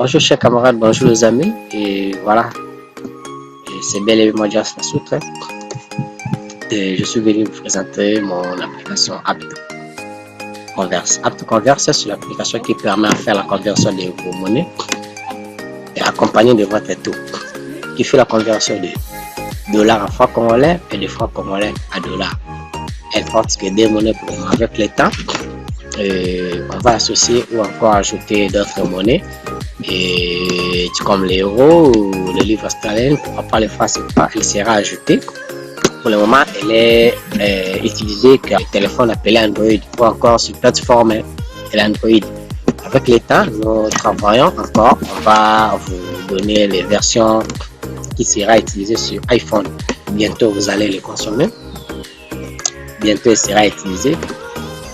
Bonjour chers camarades, bonjour les amis, et voilà, c'est bel et bien la Soutre. Et je suis venu vous présenter mon application AptoConverse. AptoConverse, c'est l'application qui permet de faire la conversion de vos monnaies et accompagné de votre taux, qui fait la conversion de dollars en francs congolais et de francs congolais à dollars. Elle porte que des monnaies pour avec le temps. On va associer ou encore ajouter d'autres monnaies et comme l'euro ou le livre sterling, pourra pas le faire, elle sera ajoutée. Pour le moment, elle est utilisée que le téléphone appelé Android ou encore sur plateforme Android. Avec le temps, nous travaillons encore. On va vous donner les versions qui sera utilisée sur iPhone. Bientôt, vous allez les consommer. Bientôt, elle sera utilisée.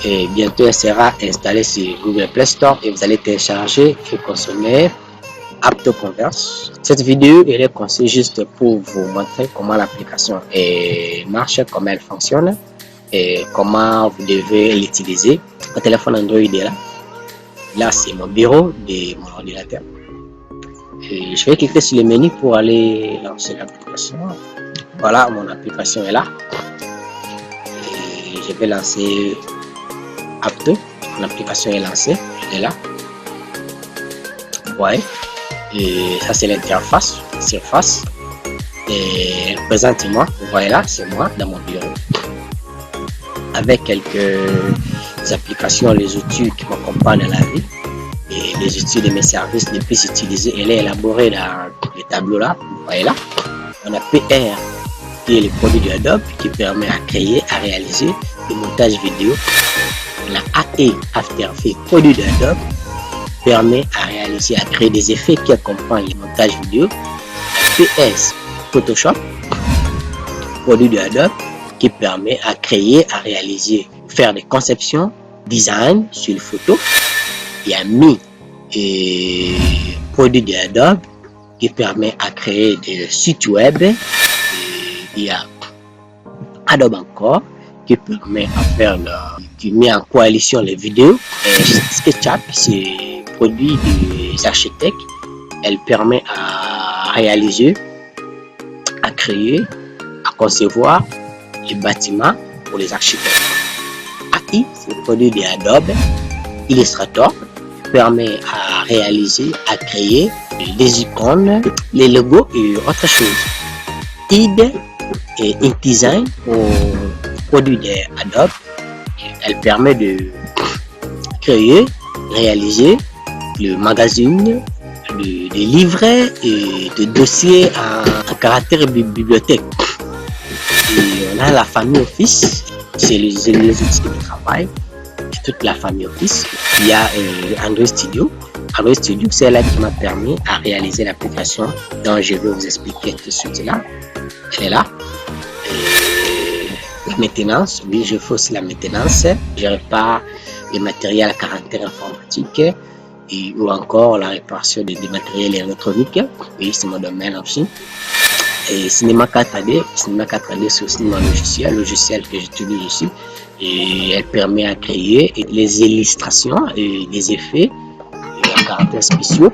Et bientôt elle sera installée sur Google Play Store et vous allez télécharger et consommer AptoConverse. Cette vidéo elle est conçue juste pour vous montrer comment l'application marche, comment elle fonctionne et comment vous devez l'utiliser. Mon téléphone Android est là. Là c'est mon bureau de mon ordinateur. Et je vais cliquer sur le menu pour aller lancer l'application. Voilà, mon application est là. Et je vais lancer Apto, l'application est lancée, elle est là. Ouais. Et ça c'est l'interface, surface. Et présentement, vous voyez là, c'est moi dans mon bureau. Avec quelques applications, les outils qui m'accompagnent dans la vie. Et les outils de mes services les plus utilisés, elle est élaborée dans le tableau là. Vous voyez là. On a PR, qui est le produit de Adobe, qui permet à créer, à réaliser des montages vidéo. La AE, After Effects, produit de Adobe, permet à réaliser, à créer des effets qui accompagnent le montage vidéo. PS, Photoshop, produit de Adobe, qui permet à créer, à réaliser, faire des conceptions, design sur les photos. Il y a Mi, produit de Adobe, qui permet à créer des sites web. Et il y a Adobe encore, qui permet à faire qui met en coalition les vidéos. SketchUp, c'est produit des architectes. Elle permet à réaliser, à créer, à concevoir les bâtiments pour les architectes. AI, c'est le produit de Adobe Illustrator, qui permet à réaliser, à créer des icônes, les logos et autre chose. ID et InDesign pour produit de Adobe, elle permet de créer, réaliser le magazine, des livrets et de dossiers en caractère bibliothèque. Et on a la famille Office, c'est les outils de travail, toute la famille Office. Il y a Android Studio. Android Studio, c'est là qui m'a permis à réaliser l'application dont je vais vous expliquer tout de suite là. Elle est là. La maintenance, oui, je fais aussi la maintenance. Je répare les matériels à caractère informatique ou encore la réparation des matériels électroniques. Oui, c'est mon domaine aussi. Et Cinéma 4D, Cinéma 4D, c'est aussi mon logiciel que j'utilise aussi. Et elle permet à créer les illustrations et des effets à caractère spéciaux.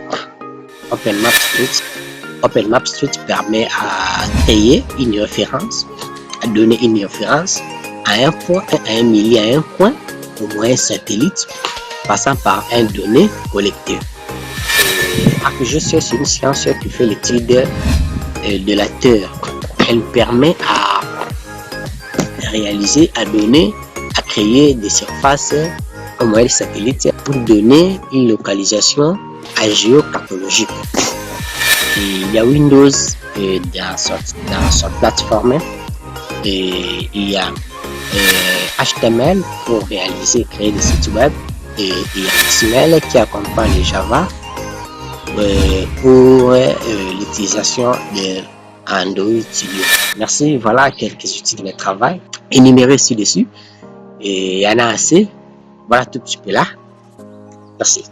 OpenMapStreet permet à créer une référence, à donner une référence à un point, à un millier, à un point, au moins un satellite, passant par un donné collecté. ArcGIS, c'est une science qui fait l'étude de la Terre. Elle permet à réaliser, à donner, à créer des surfaces au moyen de satellites pour donner une localisation géocartographique. Il y a Windows dans sa plateforme. Et il y a HTML pour réaliser, créer des sites web, et il y a XML qui accompagne le Java pour l'utilisation de Android Studio. Merci, voilà quelques outils de travail énumérés ci-dessus. Et il y en a assez. Voilà tout petit peu là. Merci.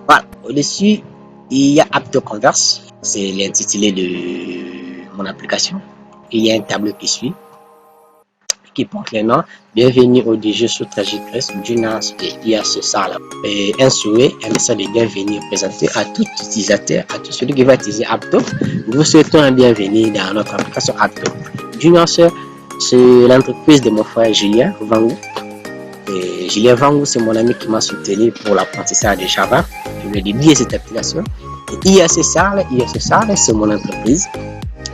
Voilà, au-dessus, il y a AptoConverse, c'est l'intitulé de mon application. Il y a un tableau qui suit, qui porte le nom Bienvenue au DG sous Trajectoire Junas et IAC Sala. Un souhait, un message de bienvenue présenté à tout utilisateur, à tout celui qui va utiliser Apto. Nous vous souhaitons un bienvenue dans notre application Apto. Junas, c'est l'entreprise de mon frère Julien Vangou. Et Julien Vangou, c'est mon ami qui m'a soutenu pour l'apprentissage de Java. Je lui ai dédié cette application. Et IAC Sala, c'est mon entreprise.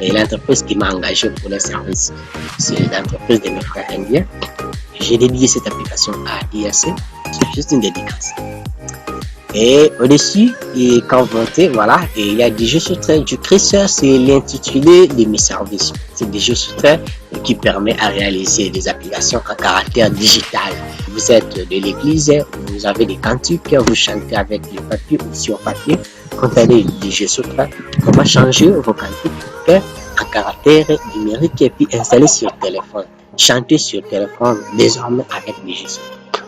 Et l'entreprise qui m'a engagé pour les services, c'est l'entreprise de mes frères indiens. J'ai dédié cette application à IAC, c'est juste une dédicace. Et au-dessus, quand vous montez, voilà, et il y a des jeux sur trait du Christ, c'est l'intitulé de mes services. C'est des jeux sur trait qui permet à réaliser des applications à caractère digital. Vous êtes de l'église, vous avez des cantiques, vous chantez avec le papier ou sur papier. Contactez des jeux sur trait, comment changer vos cantiques en caractère numérique et puis installer sur téléphone. Chanter sur téléphone désormais avec des jeux sur trait.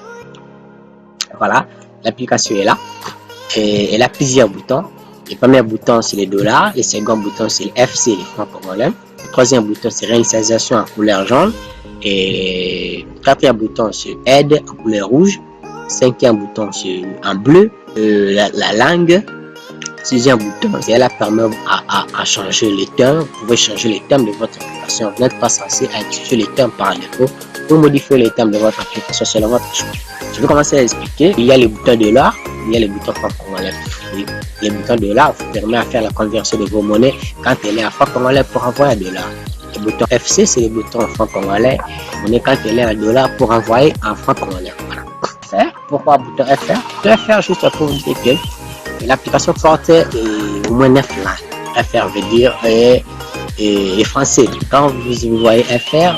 Voilà. L'application est là et elle a plusieurs boutons. Le premier bouton c'est les dollars, le second bouton c'est le FC, les francs congolais. Le troisième bouton c'est réalisation en couleur jaune et le quatrième bouton c'est aide en couleur rouge. Cinquième bouton c'est en bleu, la langue. Sixième bouton, c'est elle permet à changer les termes. Vous pouvez changer les termes de votre application. Vous n'êtes pas censé utiliser les termes par défaut. Vous modifiez les termes de votre application selon votre choix. Je vais commencer à expliquer. Il y a les boutons de l'or, il y a les boutons francs congolais. Les boutons de l'or vous permettent de faire la conversion de vos monnaies quand elle est en francs congolais pour envoyer de l'or. Les boutons FC, c'est les boutons en francs congolais. Monnaie quand elle est en dollars pour envoyer en francs congolais. Voilà. FR, pourquoi bouton FR? FR juste pour vous dire que l'application porte au moins 9 langues. FR veut dire et français. Quand vous voyez FR,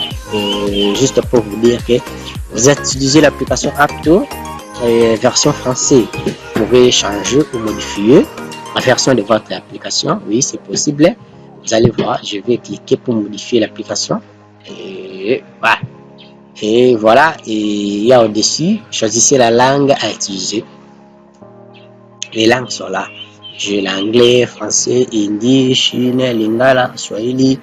juste pour vous dire que vous utilisez l'application Apto version français. Vous pouvez changer ou modifier la version de votre application. Oui, c'est possible. Vous allez voir, je vais cliquer pour modifier l'application. Et voilà. Et voilà. Et il y a au-dessus, choisissez la langue à utiliser. Les langues sont là. J'ai l'anglais, français, hindi, chine, lingala, swahili,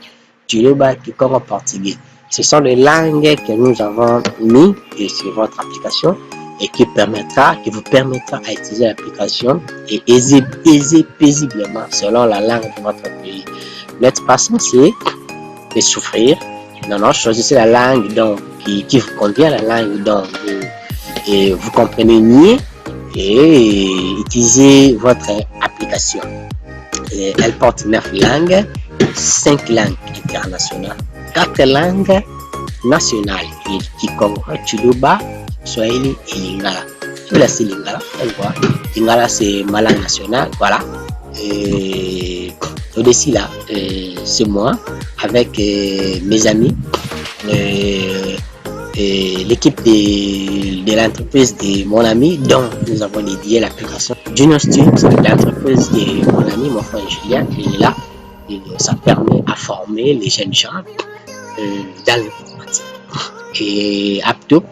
tuloba, kikongo, portugais. Ce sont les langues que nous avons mis sur votre application et qui vous permettra à utiliser l'application et paisiblement selon la langue de votre pays. Vous n'êtes pas censé souffrir. Non, choisissez la langue donc, qui vous convient, la langue dont vous comprenez mieux. Et utilisez votre application. Elle porte 9 langues, 5 langues internationales, 4 langues nationales, Kikongo, Tuluba, Swahili et Lingala. Je vais laisser Lingala, Lingala c'est ma langue nationale, voilà. Et au-dessus là, c'est moi avec mes amis. Et l'équipe de l'entreprise de mon ami dont nous avons dédié l'application Junior Studio, l'entreprise de mon ami, mon frère Julien, il est là. Et ça permet à former les jeunes gens dans l'informatique. Et Apto,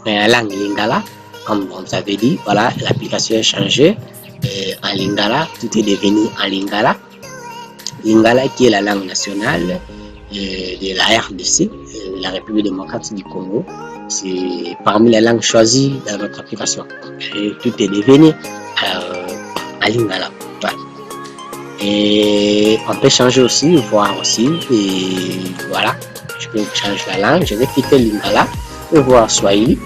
la langue Lingala, comme on vous avait dit, voilà, l'application est changée en Lingala, tout est devenu en Lingala. Lingala qui est la langue nationale de la RDC, la République démocratique du Congo. C'est parmi les langues choisies dans notre application. Et tout est devenu à Lingala. Ouais. Et on peut changer aussi, voir aussi. Et voilà, je peux changer la langue. Je vais quitter Lingala et voir Swahili.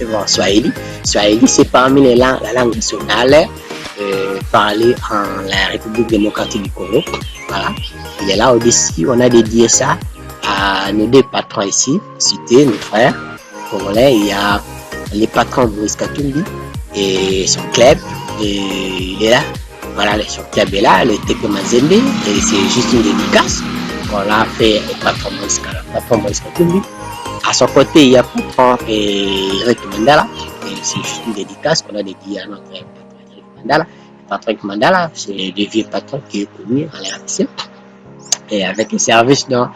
Et voir Swahili. Swahili, c'est parmi les langues, la langue nationale parlée en la République démocratique du Congo. Voilà. Il est là au-dessus, on a dédié ça à nos deux patrons ici, cités, nos frères congolais. Il y a les patrons Maurice Katumbi et son club, et il est là. Voilà, son club est là, le Teko Mazembe, et c'est juste une dédicace qu'on a fait au patron Maurice Katumbi. À son côté, il y a patron Eric Mandala, et c'est juste une dédicace qu'on a dédiée à notre patron Eric Mandala. Patrick Mandala, c'est le vieux patron qui est connu en RDC. Et avec les services dont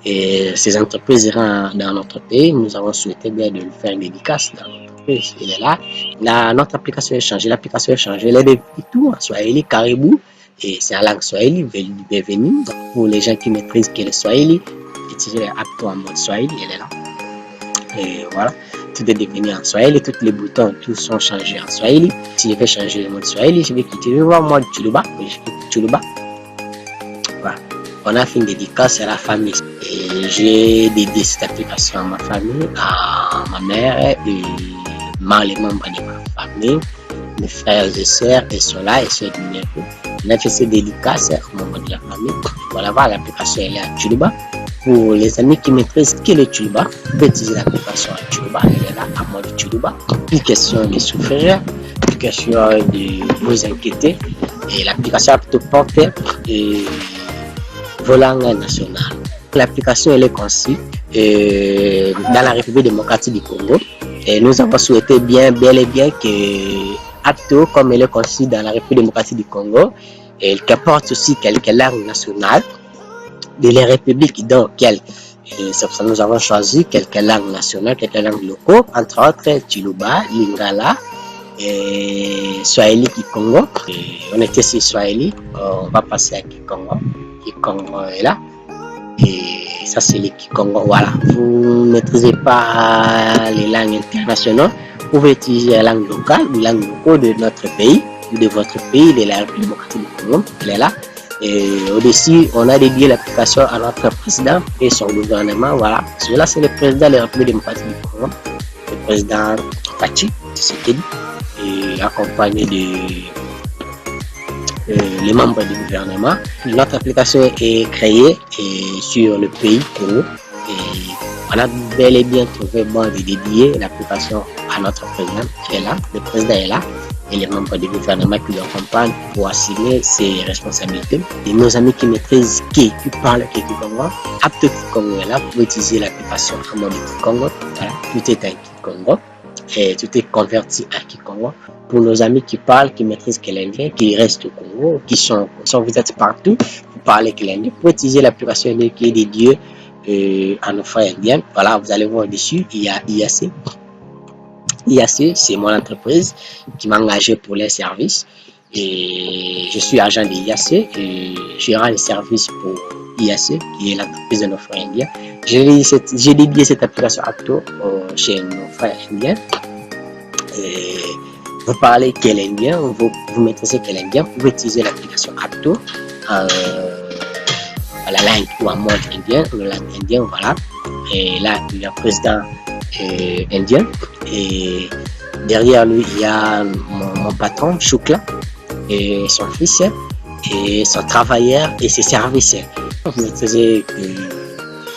ces entreprises iront dans notre pays, nous avons souhaité bien de lui faire une dédicace dans notre pays. Il est là. Notre application est changée. L'application est changée. Elle est de tout en Swahili, Caribou. Et c'est en langue Swahili, bienvenue. Donc pour les gens qui maîtrisent le Swahili, utiliser Apto en mode Swahili, elle est là. Et voilà, tout est devenu en Swahili, tous les boutons, tous sont changés en Swahili. Si je vais changer le mode Swahili, je vais quitter, je vais voir mode Chuluba. Chuluba. Voilà. On a fait une dédicace à la famille. Et j'ai dédié cette application à ma famille, à ma mère et les membres de ma famille, mes frères et sœurs, ils sont là, ils sont venus. On a fait cette dédicace aux membres de la famille. Voilà, voir l'application, elle est à Chuluba. Pour les amis qui maîtrisent qui est le Chuluba, vous pouvez utiliser l'application à Chuluba, elle est là à mode Chuluba. Plus question de souffrir, plus question de vous inquiéter. Et l'application Apto porte vos langues nationales. L'application elle est conçue dans la République démocratique du Congo. Et nous avons souhaité bel et bien que Apto, comme elle est conçue dans la République démocratique du Congo, et qu'elle porte aussi quelques langues nationales de la République dans laquelle c'est pour ça que nous avons choisi quelques langues nationales, quelques langues locaux, entre autres Chiluba, Lingala, et Swahili Kikongo. Et on était sur Swahili, on va passer à Kikongo. Kikongo est là. Et ça c'est les Kikongo. Voilà. Vous ne maîtrisez pas les langues internationales, vous pouvez utiliser la langue locale, les langues locales de notre pays, ou de votre pays, de la République démocratique du Congo. Elle est là. Et au-dessus, on a dédié l'application à notre président et son gouvernement. Voilà. Celui-là, c'est le président de la République démocratique du Congo, le président Fachi Tshisekedi, et accompagné les membres du gouvernement. Notre application est créée sur le pays Congo. Et on a bel et bien trouvé bon de dédier l'application à notre président. Il est là, le président est là. Et les membres du gouvernement qui l'accompagnent pour assumer ses responsabilités. Et nos amis qui maîtrisent qui parlent Kikongo, Apto Kikongo est là pour utiliser l'application en mode Kikongo. Voilà, tout est en Kikongo et tout est converti à Kikongo. Pour nos amis qui parlent, qui maîtrisent l'indien, qui restent au Congo, vous êtes partout, vous parlez l'indien, pour utiliser l'application qui est dédiée à nos frères indiens. Voilà, vous allez voir dessus, il y a IAC. IAC, c'est mon entreprise qui m'a engagé pour les services et je suis agent de IAC et je rends les services pour IAC qui est l'entreprise de nos frères indiens. J'ai dédié cette application Apto chez nos frères indiens. Et vous parlez quel indien, vous maîtrisez quel indien, vous pouvez utiliser l'application Apto à la langue ou en mode indien, ou la langue indienne, voilà. Et là, il y a le président indien et derrière lui il y a mon patron Shukla et son fils et son travailleur et ses services. Vous maîtrisez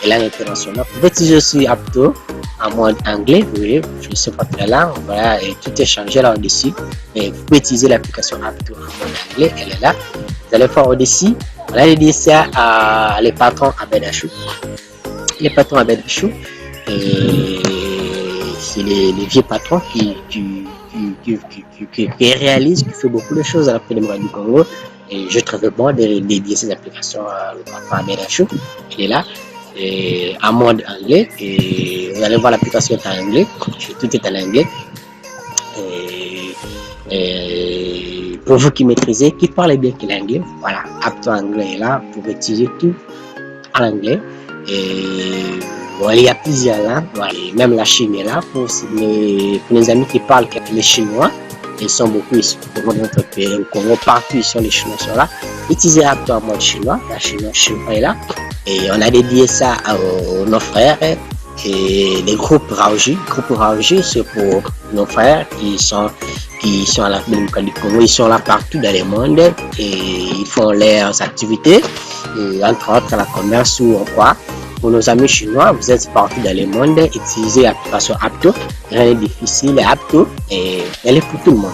la langue internationale. Vous pouvez utiliser aussi Apto en mode anglais, vous voyez, je sais pas très langue, voilà, et tout est changé là au-dessus. Et vous pouvez utiliser l'application Apto en mode anglais, elle est là. Vous allez voir au-dessus, on a dédié ça à les patrons à Bedachou. Les patrons à Bedachou, c'est les vieux patrons qui réalisent, qui font beaucoup de choses à la République démocratique du Congo. Et je trouve bon de dédier ces applications à le patron à Bedachou. Il est là. Et en mode anglais, et vous allez voir l'application est en anglais, tout est en anglais. Et pour vous qui maîtrisez, qui parlez bien l'anglais, voilà, Apto anglais est là, vous pouvez utiliser tout en anglais. Et bon, il y a plusieurs langues, voilà. Même la Chine est là pour les amis qui parlent les Chinois. Ils sont beaucoup ici au notre pays, au Congo, partout ils sont les Chinois sont là. Utilisez Apto en mode chinois, la chinois est là. Et on a dédié ça à nos frères et les groupes Raoji. Groupe Raoji, c'est pour nos frères qui sont à la République démocratique du Congo. Ils sont là partout dans le monde et ils font leurs activités, et entre autres la commerce ou quoi. Pour nos amis chinois, vous êtes partout dans le monde, utilisez l'application Apto. Rien n'est difficile, Apto, et elle est pour tout le monde.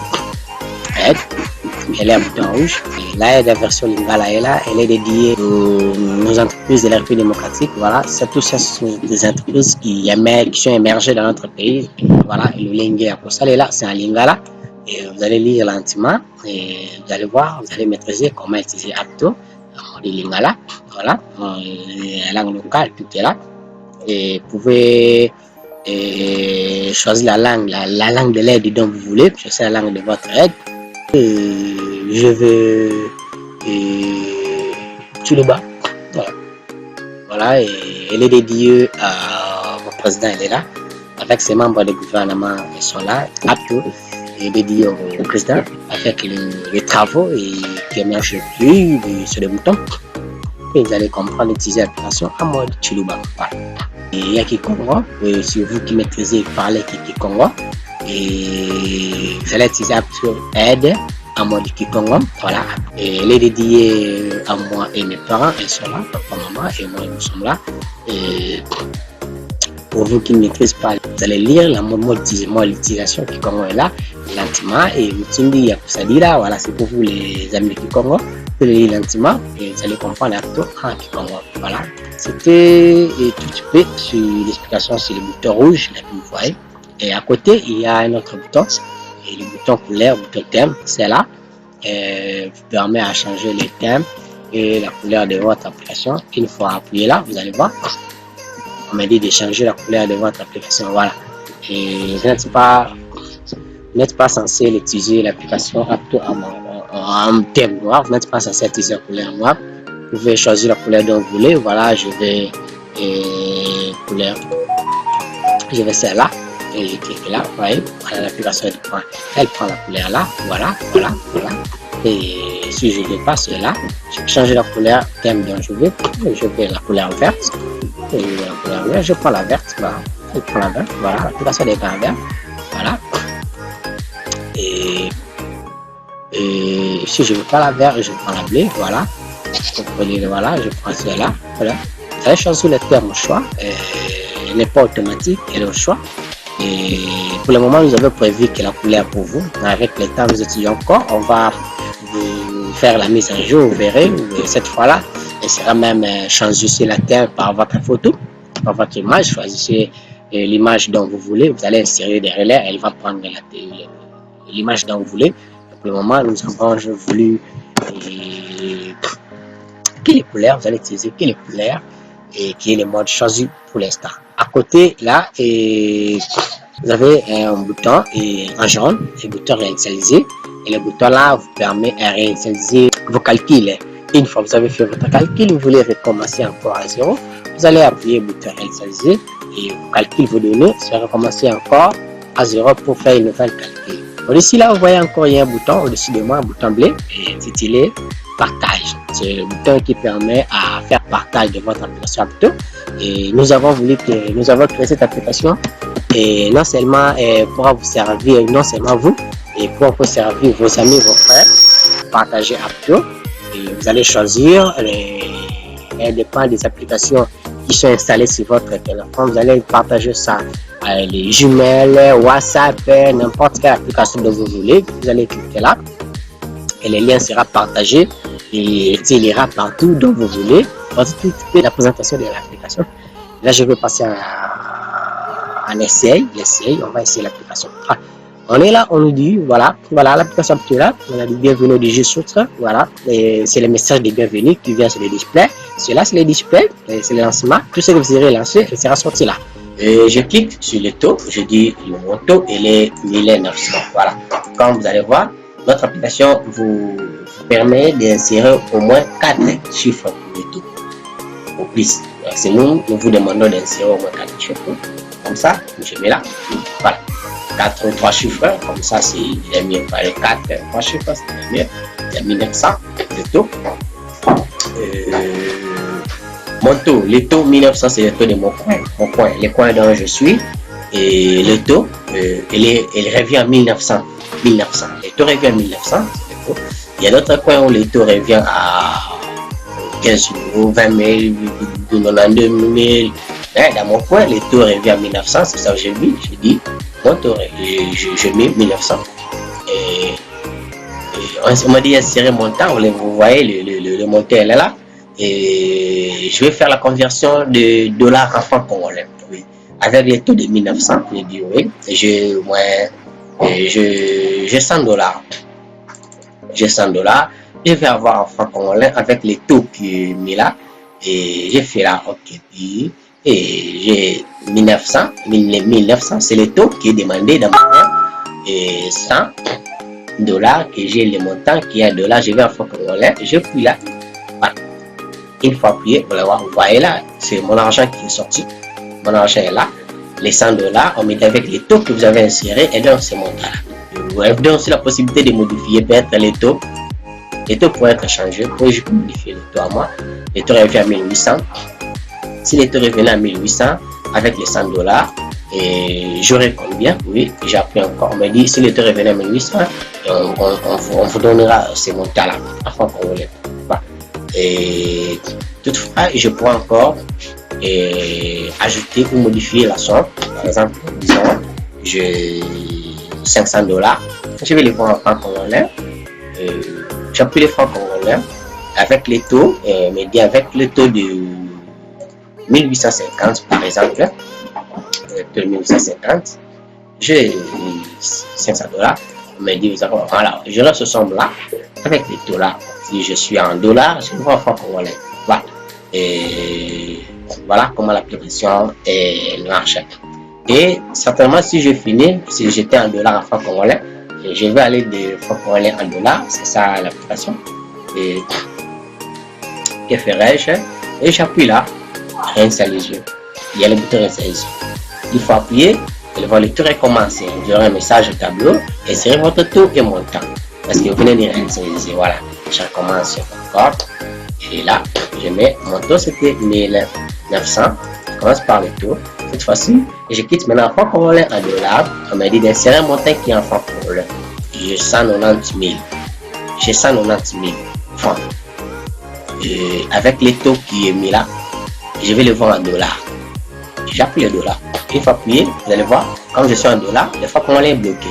Elle est à bouton rouge. Et là, la version Lingala est là. Elle est dédiée aux entreprises de la République démocratique. Voilà, tout ça, ce sont des entreprises qui sont émergées dans notre pays. Voilà, et le Lingala, pour ça, elle est là, c'est un Lingala. Et vous allez lire lentement et vous allez voir, vous allez maîtriser comment utiliser Apto en mode Lingala. Voilà, la langue locale, tout est là. Et vous pouvez choisir la langue de l'aide dont vous voulez. Je sais la langue de votre aide. Je veux Chuluba. Voilà. voilà, et elle est dédiée au président, elle est là, avec ses membres du gouvernement, ils sont là, aptes et dédié au président, avec les travaux et qui émergent le plus sur les boutons. Et vous allez comprendre utiliser l'application en mode Chiluba. Voilà. Et il y a Kikongo, c'est vous qui maîtrisez parler Kikongo. Et vous allez utiliser l'application Aide en mode Kikongo. Voilà. Et elle est dédiée à moi et mes parents, ils sont là, papa, maman et moi, nous sommes là. Et pour vous qui ne maîtrisez pas, vous allez lire la mode l'utilisation Kikongo est là, lentement, et vous dit là, voilà, c'est pour vous les amis de Kikongo. Vous allez lire lentement et vous allez comprendre la tout en Kikongo. Voilà. C'était tout petit peu sur l'explication sur le bouton rouge, là, vous voyez. Et à côté, il y a un autre bouton, et le bouton couleur, le bouton thème, c'est là. Et vous permet à changer les thèmes et la couleur de votre application. Une fois appuyé là, vous allez voir. On m'a dit de changer la couleur de votre application. Voilà. Et vous n'êtes pas censé utiliser l'application en thème noir. Vous n'êtes pas censé utiliser la couleur noire. Vous pouvez choisir la couleur dont vous voulez. Voilà, je vais couleur. Je vais celle-là. Et je clique là. Vous voyez, voilà, l'application elle prend la couleur là. Voilà, voilà, voilà. Et si je dépasse là, je change la couleur thème dont je veux. Je vais la couleur verte. Et la couleur verte, je prends la verte. Voilà. Je prends la verte. Voilà, l'application est en vert. Voilà. Et si je veux pas la verte, je prends la bleue. Voilà. Voilà, je prends celle-là. Voilà. Vous allez choisir le terme au choix. Elle n'est pas automatique, elle est au choix. Et pour le moment, nous avons prévu que la couleur pour vous. Avec le temps, nous étudions encore. On va faire la mise à jour, vous verrez. Cette fois-là, elle sera même changer la terre par votre photo, par votre image. Choisissez l'image dont vous voulez. Vous allez insérer des relais. Elle va prendre l'image dont vous voulez. Pour le moment, nous avons voulu que les couleurs. Vous allez utiliser que les couleurs et qui est le mode choisi pour l'instant. À côté, là, vous avez un bouton en jaune, le bouton réinitialiser. Et le bouton là vous permet de réinitialiser vos calculs. Une fois que vous avez fait votre calcul, vous voulez recommencer encore à zéro, vous allez appuyer le bouton réinitialiser et vos calculs, vos données, seront recommencer encore à zéro pour faire une nouvelle calcul. Au-dessus là, vous voyez encore, il y a un bouton au-dessus de moi, un bouton bleu, intitulé partage. C'est le bouton qui permet à faire partage de votre application Apto. Et nous avons créé cette application et non seulement pour vous servir, non seulement vous, et pour vous servir vos amis, vos frères, partager Apto. Et vous allez choisir elle dépend des applications qui sont installées sur votre téléphone. Vous allez partager ça les jumelles, WhatsApp, n'importe quelle application que vous voulez. Vous allez cliquer là et le lien sera partagé et il ira partout dont vous voulez. Voici tout la présentation de l'application. Là, je vais passer en essai. On va essayer l'application. On est là, on nous dit, voilà l'application est là. On a dit bienvenue au Digisoutre. Voilà, c'est le message de bienvenue qui vient sur le display. Celui-là, c'est le display, c'est le lancement. Tout ce que vous aurez lancé, il sera sorti là. Et je clique sur le taux, je dis mon taux, il est 1900. Voilà, comme vous allez voir, notre application vous permet d'insérer au moins 4 chiffres pour le taux. Au plus, c'est nous vous demandons d'insérer au moins 4 chiffres. Comme ça, je mets là. Voilà. 3 chiffres, comme ça c'est mieux. 3 chiffres, c'est mieux. Il y a 1900, le taux. Mon taux, le taux 1900, c'est le taux de mon coin, le coin dont je suis. Et le taux, il revient à 1900. Le taux revient à 1900, c'est le taux. Il y a d'autres coins où le taux revient à 15 euros, 20 000, 92 000. Dans mon coin, le taux revient à 1900, c'est ça que j'ai vu. Je dis, mon taux, je mets 1900. Et on m'a dit insérer mon temps, vous voyez, le montant elle est là. Et je vais faire la conversion de dollars en francs congolais. Oui. Avec le taux de 1900, j'ai dit oui. J'ai 100 dollars. J'ai 100 dollars. Je vais avoir en francs congolais avec les taux qui est mis là. Et j'ai fait là, ok. Et j'ai 1900, c'est le taux qui est demandé dans mon coin. Et 100 dollars, et j'ai le montant qui est $, je vais en francs congolais. Je puis là. Voilà. Une fois appuyé, vous voyez là, c'est mon argent qui est sorti. Mon argent est là. Les 100 $, on met avec les taux que vous avez insérés et donc c'est mon montant là. Vous avez donc aussi la possibilité de modifier peut-être les taux. Les taux pourraient être changés. Puis je peux modifier le taux à moi. Les taux reviennent à 1800. Si les taux revenaient à 1800 avec les 100 $, et j'aurais combien? Oui, j'ai appris encore. On m'a dit si les taux revenaient à 1800, on vous donnera ces montants-là en francs congolais. Voilà. Et toutefois, je pourrais encore ajouter ou modifier la somme. Par exemple, disons, j'ai 500 $. Je vais les voir en francs congolais. J'appuie les francs congolais avec les taux, mais dit avec le taux de 1850 par exemple. De 1850, j'ai 500 $. On m'a dit, voilà, j'aurai ce somme là avec les taux là. Si je suis en dollars, je vais voir en francs congolais. Voilà. Et voilà comment l'application marche. Et certainement, si je finis, si j'étais en dollars en francs congolais, je vais aller de francs congolais en dollars. C'est ça l'application. Et que ferais-je? Et j'appuie là, rince les yeux. Il y a le bouton rince les yeux. Il faut appuyer, elle va le tout recommencer. Il y aura un message au tableau, insérez votre taux et montant. Parce que vous venez de rincer les yeux. Voilà, je recommence encore. Et là, je mets mon taux, c'était 1900. Je commence par le taux. Cette fois-ci, je quitte maintenant en francs congolais en dollars. On m'a dit d'insérer un montant qui est en francs congolais. J'ai 190 000. J'ai 190 000 francs. Et avec les taux qui est mis là, je vais le voir en dollars. J'appuie le dollar. Une fois appuyé, vous allez voir, comme je suis en dollars, les francs congolais est bloqué.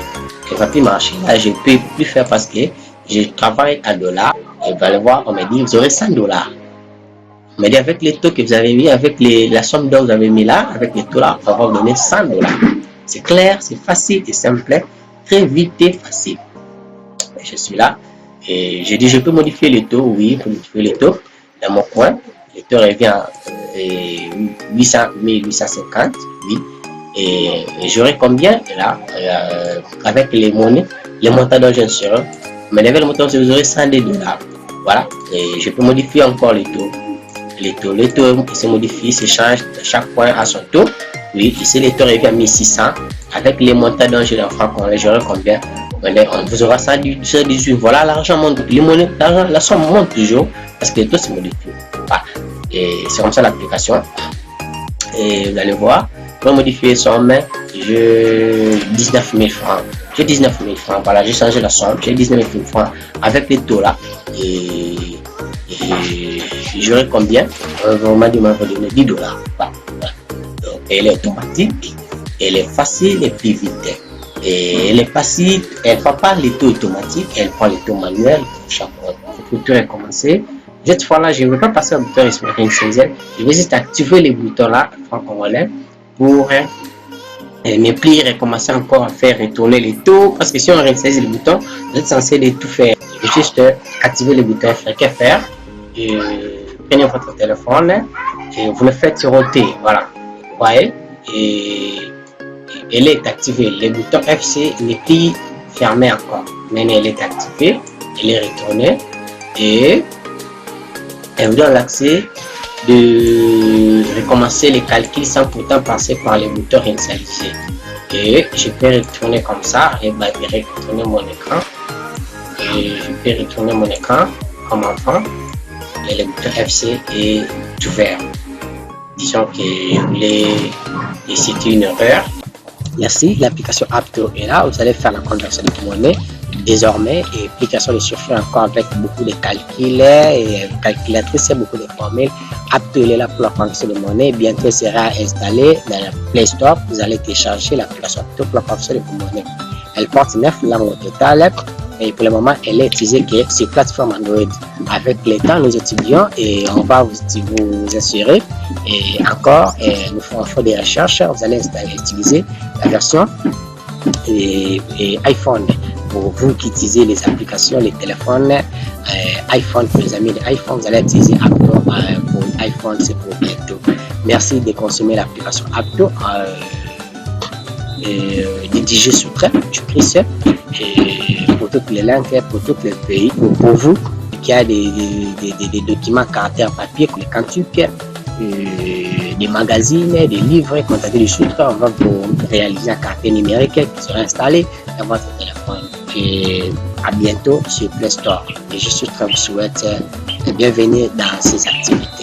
Il ne va plus marcher. Là, je ne peux plus faire parce que je travaille en dollars. Et vous allez voir, on m'a dit, vous aurez 100 $. On m'a dit, avec les taux que vous avez mis, avec la somme d'or que vous avez mis là, avec les taux là, on va vous donner 100 $. C'est clair, c'est facile et simple, très vite et facile. Je suis là et j'ai dit, je peux modifier les taux. Oui, je peux modifier les taux. Dans mon coin, le taux revient à 1850, oui. Et j'aurai combien là avec les monnaies, les montants dont je serai. Mais avec le montant, vous aurez 100 $. Voilà. Et je peux modifier encore les taux. Les taux se modifient, se changent chaque point à son taux. Oui, ici les taux reviennent à 1600. Avec les montants dont j'ai en francs congolais, j'aurai combien? On vous aura 118. Voilà, l'argent monte. Les monnaies, la somme monte toujours parce que les taux se modifient. Voilà. Et c'est comme ça l'application. Et vous allez voir, pour modifier somme, j'ai 19 000 francs. J'ai 19 000 francs. Voilà, j'ai changé la somme. J'ai 19 000 francs avec les taux là. Et j'aurai combien? On m'a dit, donner 10 $. Voilà. Donc, elle est automatique, elle est facile et plus vite. Et elle est facile, elle ne prend pas les taux automatiques, elle prend les taux manuels pour chaque fois. Il faut tout recommencer. Cette fois-là, je ne vais pas passer au bouton Experience. Je vais juste activer les boutons là, francs congolais, pour me plier et recommencer encore à faire retourner les taux. Parce que si on ressaisisse le bouton, vous êtes censé de tout faire. Je vais juste activer les boutons que faire. Prenez votre téléphone et vous le faites roter. Voilà. Vous voyez? Et elle est activée. Le bouton FC n'est plus fermé encore. Maintenant, elle est activée. Elle est retournée. Et elle vous donne l'accès de recommencer les calculs sans pourtant passer par les boutons réinitialiser. Et je peux retourner comme ça et retourner mon écran. Et je peux retourner mon écran comme avant. Et le bouton FC est ouvert. Disons que je voulais citer une erreur. Merci, l'application Apto est là. Vous allez faire la conversion de monnaie. Désormais, l'application est surfait encore avec beaucoup de calculs et calculatrices et beaucoup de formules. Apto est là pour la conversion de monnaie. Bientôt, elle sera installée dans la Play Store. Vous allez télécharger l'application Apto pour la conversion de monnaie. Elle porte 9 langues au total. Et pour le moment, elle est utilisée que sur plateforme Android. Avec le temps, nous étudions et on va vous assurer. Et encore, nous ferons des recherches. Vous allez utiliser la version iPhone. Pour vous qui utilisez les applications, les téléphones iPhone, pour les amis de iPhone, vous allez utiliser Apto pour iPhone, c'est pour bientôt. Merci de consommer l'application Apto. Rédigé sous Chris et pour toutes les langues, pour tous les pays, pour vous qui a des documents caractère papier, les cantuques, des magazines, des livres, contacter les choses, on va pour réaliser un caractère numérique qui sera installé dans votre téléphone. Et à bientôt sur Play Store. Et je vous souhaite bienvenue dans ces activités.